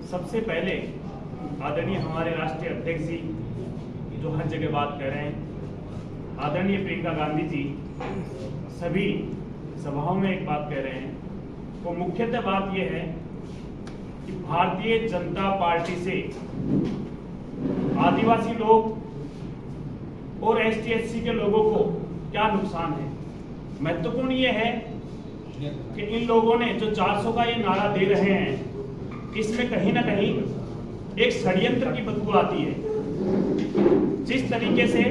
सबसे पहले आदरणीय हमारे राष्ट्रीय अध्यक्ष जी जो हर जगह बात कर रहे हैं, आदरणीय प्रियंका गांधी जी सभी सभाओं में एक बात कह रहे हैं। वो मुख्यतः बात यह है कि भारतीय जनता पार्टी से आदिवासी लोग और ST/SC के लोगों को क्या नुकसान है। महत्वपूर्ण ये है कि इन लोगों ने जो 400 का ये नारा दे रहे हैं, इसमें कहीं ना कहीं एक षड्यंत्र की बदबू आती है। जिस तरीके से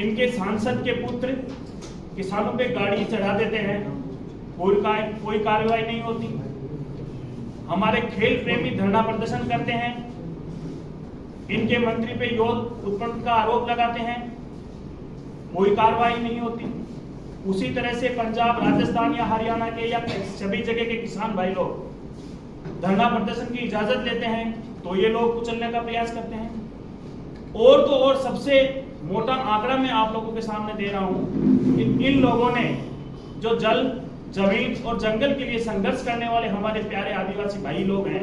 इनके सांसद के पुत्र किसानों पे गाड़ी चढ़ा देते हैं, कोई कार्रवाई नहीं होती। हमारे खेल प्रेमी धरना प्रदर्शन करते हैं, इनके मंत्री पे यौन उत्पीड़न का आरोप लगाते हैं, कोई कार्रवाई नहीं होती। उसी तरह से पंजाब, राजस्थान या हरियाणा के या सभी जगह के किसान भाई लोग धरना प्रदर्शन की इजाजत लेते हैं तो ये लोग कुचलने का प्रयास करते हैं। और तो और सबसे मोटा आंकड़ा मैं आप लोगों के सामने दे रहा हूं कि इन लोगों ने जो जल, जमीन और जंगल के लिए संघर्ष करने वाले हमारे प्यारे आदिवासी भाई लोग हैं,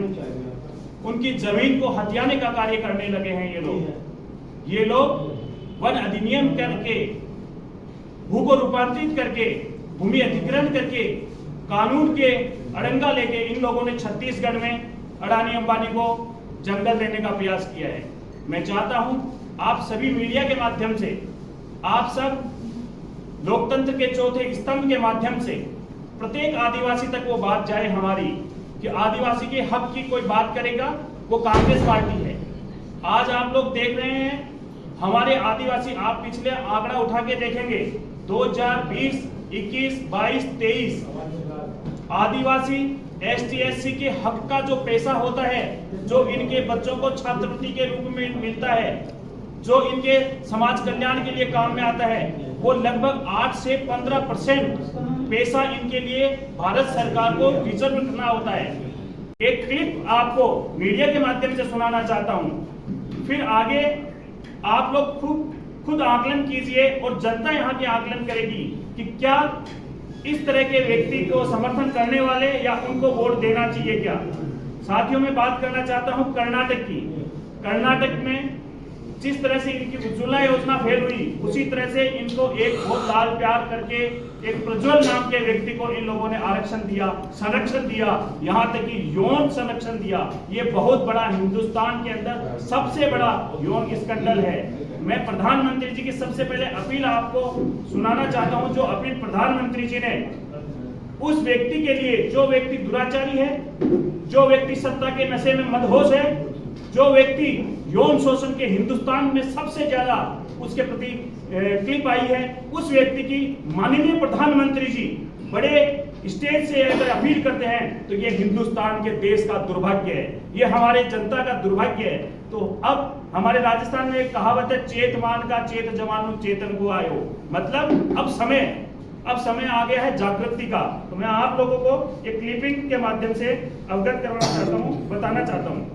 उनकी जमीन को हथियाने का कार्य करने लगे हैं। ये लोग वन अधिनियम करके, भू को रूपांतरित करके, भूमि अधिग्रहण करके, कानून के अड़ंगा लेके इन लोगों ने छत्तीसगढ़ में अडानी अंबानी को जंगल देने का प्रयास किया है। मैं चाहता हूं आप सभी मीडिया के माध्यम से, आप सब लोकतंत्र के चौथे स्तंभ के माध्यम से प्रत्येक आदिवासी तक वो बात जाए हमारी कि आदिवासी के हक की कोई बात करेगा वो कांग्रेस पार्टी है। आज आप लोग देख रहे हैं हमारे आदिवासी, आप पिछले आंकड़ा उठा के देखेंगे 2020, 21, 22, 23 आदिवासी ST/SC के हक का जो पैसा होता है, जो इनके बच्चों को छात्रवृत्ति के रूप में मिलता है, जो इनके समाज कल्याण के लिए काम में आता है, वो लगभग 8 से 15% पैसा इनके लिए भारत सरकार को रिजर्व करना होता है। एक क्लिप आपको मीडिया के माध्यम से सुनाना चाहता हूं, फिर आगे आप लोग खुद आकलन कीजिए और जनता यहाँ की आकलन करेगी कि क्या इस तरह के व्यक्ति को समर्थन करने वाले या उनको वोट देना चाहिए क्या। साथियों, मैं बात करना चाहता हूं कर्नाटक की। कर्नाटक में जिस तरह से इनकी उज्ज्वला योजना फेल हुई, उसी तरह से इनको एक बहुत लाल प्यार करके एक प्रज्वल नाम के व्यक्ति को इन लोगों ने आरक्षण दिया, संरक्षण दिया, यहाँ तक कि यौन संरक्षण दिया। ये बहुत बड़ा, हिंदुस्तान के अंदर सबसे बड़ा यौन स्कैंडल है। मैं प्रधानमंत्री जी की सबसे पहले अपील आपको सुनाना चाहता हूं, जो अपील प्रधानमंत्री जी ने उस व्यक्ति के लिए, जो व्यक्ति दुराचारी है, जो व्यक्ति सत्ता के नशे में मदहोश है, जो व्यक्ति यौन शोषण के हिंदुस्तान में सबसे ज्यादा उसके प्रति क्लिप आई है, उस व्यक्ति की माननीय प्रधानमंत्री जी बड़े स्टेज से अगर अपील करते हैं तो ये हिंदुस्तान के देश का दुर्भाग्य है, ये हमारे जनता का दुर्भाग्य है। तो अब हमारे राजस्थान में एक कहावत है, चेतमान का चेत जवानु चेतन को आयो, मतलब अब समय आ गया है जागृति का। तो मैं आप लोगों को एक क्लिपिंग के माध्यम से अवगत करवाना चाहता हूँ, बताना चाहता हूँ।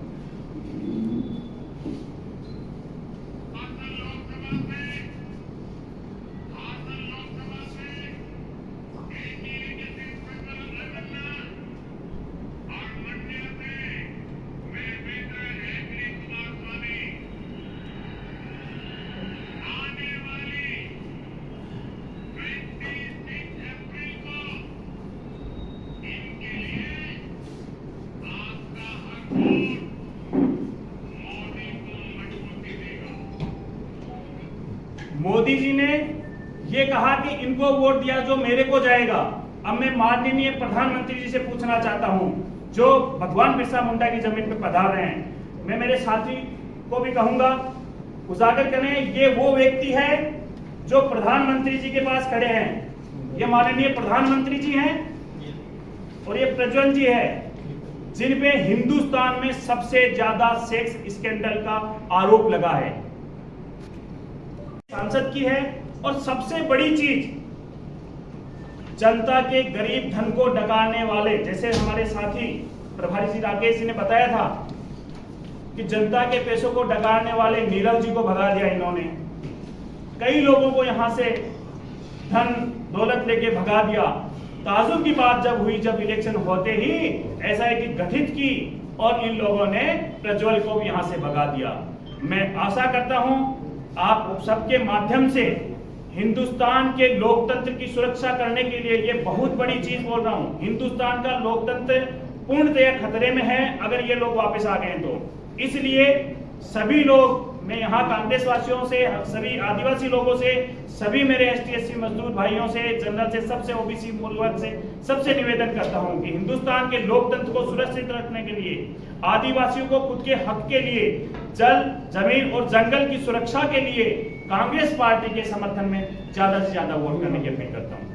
मोदी जी ने ये कहा कि इनको वोट दिया जो मेरे को जाएगा। अब मैं माननीय प्रधानमंत्री जी से पूछना चाहता हूं, जो भगवान बिरसा मुंडा की जमीन पे पधार रहे हैं, मैं मेरे साथी को भी कहूंगा उजागर करें, ये वो व्यक्ति है जो प्रधानमंत्री जी के पास खड़े हैं। ये माननीय प्रधानमंत्री जी हैं और ये प्रज्वल जी है, जिन पे हिंदुस्तान में सबसे ज्यादा सेक्स स्कैंडल का आरोप लगा है, सांसद की है। और सबसे बड़ी चीज, जनता के गरीब धन को डकाने वाले, जैसे हमारे साथी प्रभारी जी राकेश जी ने बताया था कि जनता के पैसों को डकाने वाले नीरव जी को भगा दिया इन्होंने। कई लोगों को यहां से धन दौलत लेके भगा दिया। ताजुब की बात जब हुई, जब इलेक्शन होते ही SIT गठित की और इन लोगों ने प्रज्वल को भी यहां से भगा दिया। मैं आशा करता हूं आप सबके माध्यम से हिंदुस्तान के लोकतंत्र की सुरक्षा करने के लिए, ये बहुत बड़ी चीज बोल रहा हूं, हिंदुस्तान का लोकतंत्र पूर्णतः खतरे में है अगर ये लोग वापस आ गए तो। इसलिए सभी लोग, मैं यहाँ कांग्रेस वासियों से, सभी आदिवासी लोगों से, सभी मेरे ST/SC मजदूर भाइयों से, जनरल से, सबसे OBC मूल वर्ग से सबसे निवेदन करता हूँ कि हिंदुस्तान के लोकतंत्र को सुरक्षित रखने के लिए, आदिवासियों को खुद के हक के लिए, जल, जमीन और जंगल की सुरक्षा के लिए कांग्रेस पार्टी के समर्थन में ज्यादा से ज्यादा वोट करने की अपील करता हूँ।